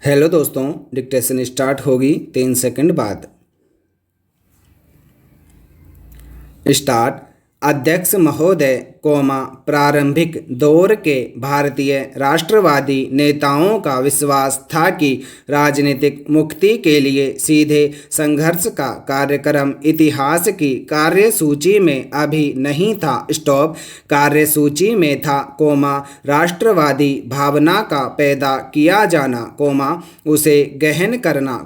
Hello दोस्तों, dictation start होगी 3 second बाद। स्टार्ट। अध्यक्ष महोदय, प्रारंभिक दौर के भारतीय राष्ट्रवादी नेताओं का विश्वास था कि राजनीतिक मुक्ति के लिए सीधे संघर्ष का कार्यक्रम इतिहास की कार्यसूची में अभी नहीं था। स्टॉप। कार्यसूची में था, राष्ट्रवादी भावना का पैदा किया जाना, उसे गहन करना,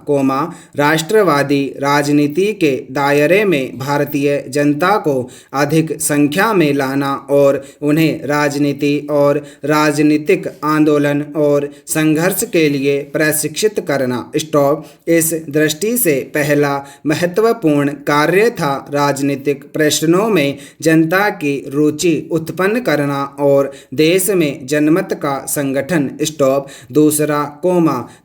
राष्ट्रवादी राजनीति के दायरे में भारतीय जनता को अधिक संख्या में लाना और उन्हें राजनीति और राजनीतिक आंदोलन और संघर्ष के लिए प्रशिक्षित करना। स्टॉप। इस दृष्टि से पहला महत्वपूर्ण कार्य था राजनीतिक प्रश्नों में जनता की रुचि उत्पन्न करना और देश में जनमत का संगठन। स्टॉप। दूसरा,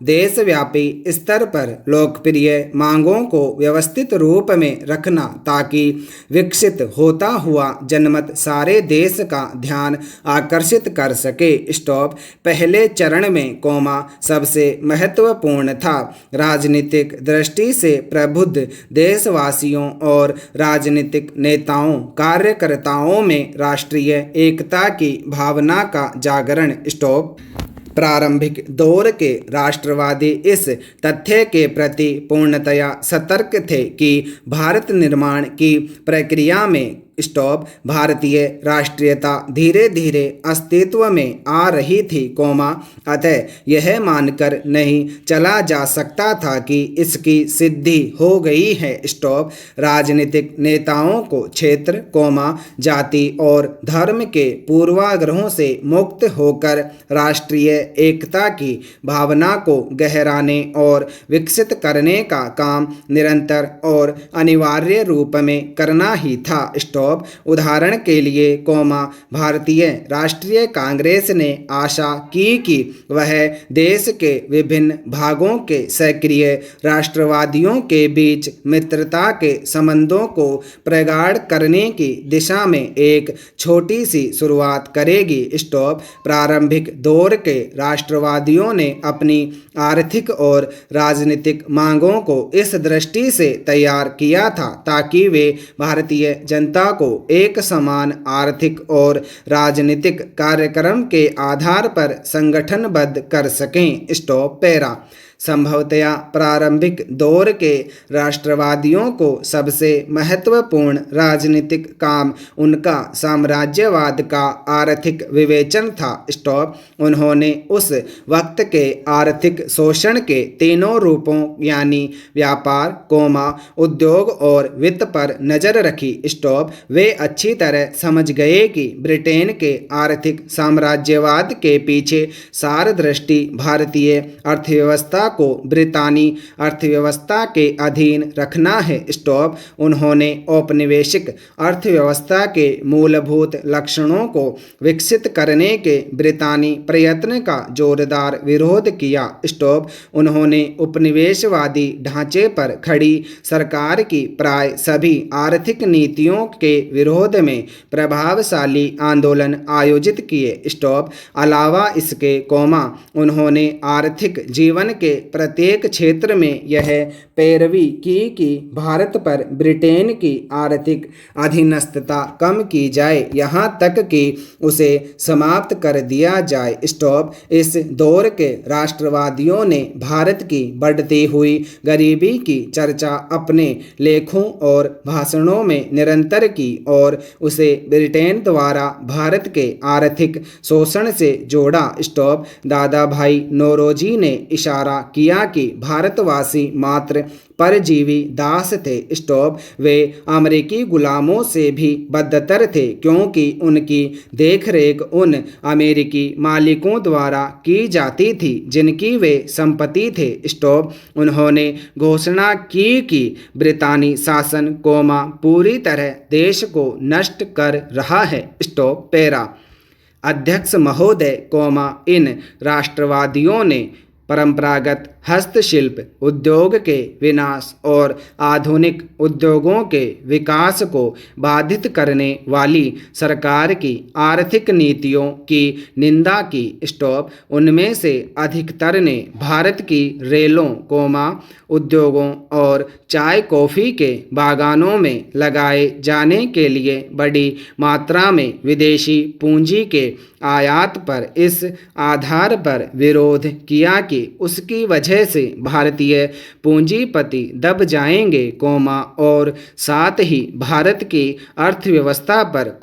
देशव्यापी स्तर पर लोकप्रिय मांगों को व्यवस्थित रूप में रखना ताकि विकसित होता हुआ जनमत सारे देश का ध्यान आकर्षित कर सके। स्टॉप। पहले चरण में, सबसे महत्वपूर्ण था राजनीतिक दृष्टि से प्रबुद्ध देशवासियों और राजनीतिक नेताओं कार्यकर्ताओं में राष्ट्रीय एकता की भावना का जागरण। स्टॉप। प्रारंभिक दौर के राष्ट्रवादी इस तथ्य के प्रति पूर्णतया सतर्क थे कि भारत निर्माण की प्रक्रिया में भारतीय राष्ट्रीयता धीरे धीरे अस्तित्व में आ रही थी, अतः यह मानकर नहीं चला जा सकता था कि इसकी सिद्धि हो गई है। राजनीतिक नेताओं को क्षेत्र, जाति और धर्म के पूर्वाग्रहों से मुक्त होकर राष्ट्रीय एकता की भावना को गहराने और विकसित करने का काम निरंतर और अनिवार्य रूप में करना ही था। उदाहरण के लिए, भारतीय राष्ट्रीय कांग्रेस ने आशा की कि वह देश के विभिन्न भागों के सक्रिय राष्ट्रवादियों के बीच मित्रता के संबंधों को प्रगाढ़ करने की दिशा में एक छोटी सी शुरुआत करेगी। प्रारंभिक दौर के राष्ट्रवादियों ने अपनी आर्थिक और राजनीतिक मांगों को इस दृष्टि से तैयार किया था ताकि वे भारतीय जनता को एक समान आर्थिक और राजनीतिक कार्यक्रम के आधार पर संगठनबद्ध कर सकें। पैरा। संभवतया प्रारंभिक दौर के राष्ट्रवादियों को सबसे महत्वपूर्ण राजनीतिक काम उनका साम्राज्यवाद का आर्थिक विवेचन था। उन्होंने उस वक्त के आर्थिक शोषण के तीनों रूपों यानी व्यापार, उद्योग और वित्त पर नजर रखी। वे अच्छी तरह समझ गए कि ब्रिटेन के आर्थिक साम्राज्यवाद के पीछे सार दृष्टि भारतीय अर्थव्यवस्था को ब्रितानी अर्थव्यवस्था के अधीन रखना है। उन्होंने औपनिवेशिक अर्थव्यवस्था के मूलभूत लक्षणों को विकसित करने के ब्रितानी प्रयत्न का जोरदार विरोध किया। उन्होंने उपनिवेशवादी ढांचे पर खड़ी सरकार की प्राय सभी आर्थिक नीतियों के विरोध में प्रभावशाली आंदोलन आयोजित किए। अलावा इसके, उन्होंने आर्थिक जीवन के प्रत्येक क्षेत्र में यह पैरवी की कि भारत पर ब्रिटेन की आर्थिक अधीनस्थता कम की जाए, यहाँ तक कि उसे समाप्त कर दिया जाए। इस दौर के राष्ट्रवादियों ने भारत की बढ़ती हुई गरीबी की चर्चा अपने लेखों और भाषणों में निरंतर की और उसे ब्रिटेन द्वारा भारत के आर्थिक शोषण से जोड़ा। दादा भाई नौरोजी ने इशारा किया कि भारतवासी मात्र परजीवी दास थे। वे अमेरिकी गुलामों से भी बदतर थे क्योंकि उनकी देखरेख उन अमेरिकी मालिकों द्वारा की जाती थी जिनकी वे संपत्ति थे। उन्होंने घोषणा की कि ब्रितानी शासन, पूरी तरह देश को नष्ट कर रहा है। पैरा। अध्यक्ष महोदय, इन राष्ट्रवादियों ने परंपरागत हस्तशिल्प उद्योग के विनाश और आधुनिक उद्योगों के विकास को बाधित करने वाली सरकार की आर्थिक नीतियों की निंदा की। स्टॉप। उनमें से अधिकतर ने भारत की रेलों, उद्योगों और चाय कॉफ़ी के बागानों में लगाए जाने के लिए बड़ी मात्रा में विदेशी पूंजी के आयात पर इस आधार पर विरोध किया कि उसकी वजह से भारतीय पूंजीपति दब जाएंगे, और साथ ही भारत की अर्थव्यवस्था पर,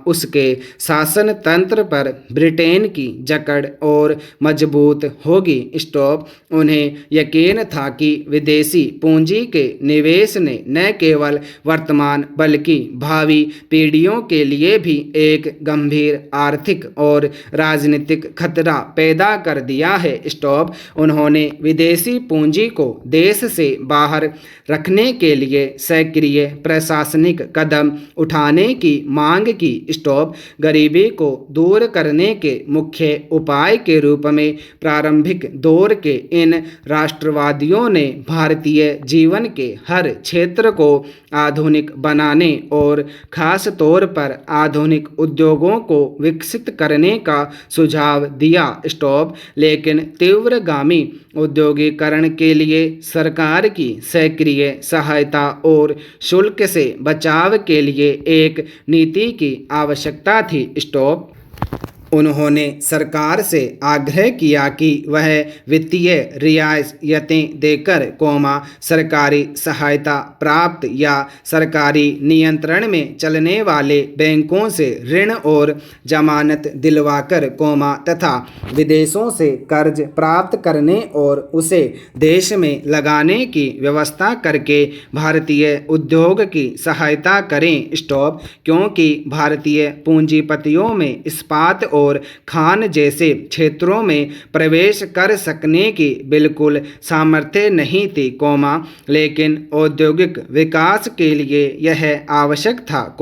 उसके शासन तंत्र पर ब्रिटेन की जकड़ और मजबूत होगी। स्टॉप। उन्हें यकीन था कि विदेशी पूंजी के निवेश ने न केवल वर्तमान बल्कि भावी पीढ़ियों के लिए भी एक गंभीर आर्थिक और राजनीतिक खतरा पैदा कर दिया है। स्टॉप। उन्होंने विदेशी पूंजी को देश से बाहर रखने के लिए सक्रिय प्रशासनिक कदम उठाने की मांग की। स्टॉप। गरीबी को दूर करने के मुख्य उपाय के रूप में प्रारंभिक दौर के इन राष्ट्रवादियों ने भारतीय जीवन के हर क्षेत्र को आधुनिक बनाने और खास तौर पर आधुनिक उद्योगों को विकसित करने का सुझाव दिया। स्टॉप। लेकिन तीव्रगामी औद्योगिकरण के लिए सरकार की सक्रिय सहायता और शुल्क से बचाव के लिए एक नीति की आवश्यकता थी। स्टॉप। उन्होंने सरकार से आग्रह किया कि वह वित्तीय रियायतें देकर, सरकारी सहायता प्राप्त या सरकारी नियंत्रण में चलने वाले बैंकों से ऋण और जमानत दिलवाकर, तथा विदेशों से कर्ज प्राप्त करने और उसे देश में लगाने की व्यवस्था करके भारतीय उद्योग की सहायता करें। स्टॉप। क्योंकि भारतीय पूंजीपतियों में इस्पात और खान जैसे क्षेत्रों में प्रवेश कर सकने की बिल्कुल सामर्थ्य नहीं थी, लेकिन औद्योगिक विकास के लिए यह आवश्यक था,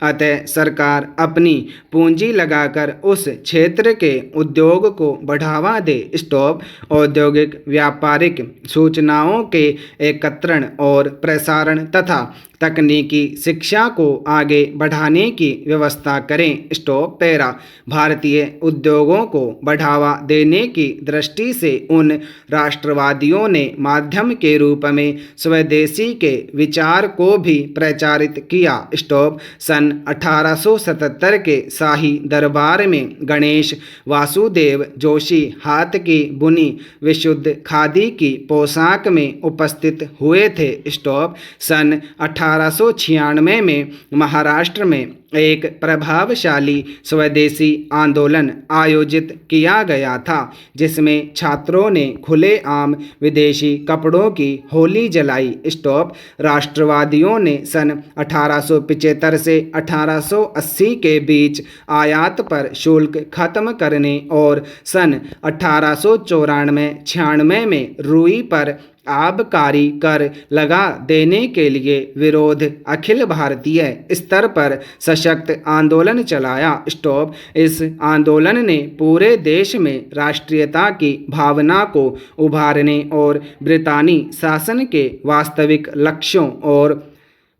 अतः सरकार अपनी पूंजी लगाकर उस क्षेत्र के उद्योग को बढ़ावा दे। स्टॉप। औद्योगिक व्यापारिक सूचनाओं के एकत्रण और प्रसारण तथा तकनीकी शिक्षा को आगे बढ़ाने की व्यवस्था करें। स्टॉप। पैरा। भारतीय उद्योगों को बढ़ावा देने की दृष्टि से उन राष्ट्रवादियों ने माध्यम के रूप में स्वदेशी के विचार को भी प्रचारित किया। स्टॉप। सन 1877 के शाही दरबार में गणेश वासुदेव जोशी हाथ की बुनी विशुद्ध खादी की पोशाक में उपस्थित हुए थे। स्टॉप। सन 1896 में महाराष्ट्र में एक प्रभावशाली स्वदेशी आंदोलन आयोजित किया गया था, जिसमें छात्रों ने खुलेआम विदेशी कपड़ों की होली जलाई। स्टॉप। राष्ट्रवादियों ने सन 1875 से 1880 के बीच आयात पर शुल्क खत्म करने और सन 1894-96 में रुई पर आबकारी कर लगा देने के लिए विरोध अखिल भारतीय स्तर पर सशक्त आंदोलन चलाया। स्टॉप। इस आंदोलन ने पूरे देश में राष्ट्रीयता की भावना को उभारने और ब्रितानी शासन के वास्तविक लक्ष्यों और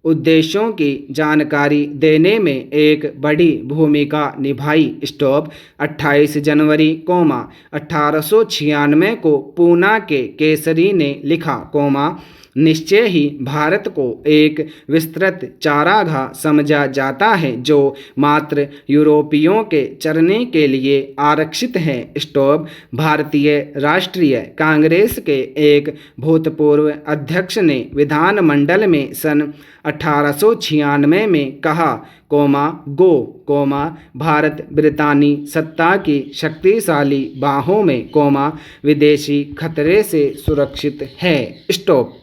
उद्देश्यों की जानकारी देने में एक बड़ी भूमिका निभाई। स्टॉप। 28 जनवरी 1896 को पूना के केसरी ने लिखा, निश्चय ही भारत को एक विस्तृत चारागाह समझा जाता है जो मात्र यूरोपियों के चरने के लिए आरक्षित है। स्टॉप। भारतीय राष्ट्रीय कांग्रेस के एक भूतपूर्व अध्यक्ष ने विधानमंडल में सन 1896 में कहा, भारत ब्रितानी सत्ता की शक्तिशाली बाहों में, विदेशी खतरे से सुरक्षित है। स्टॉप।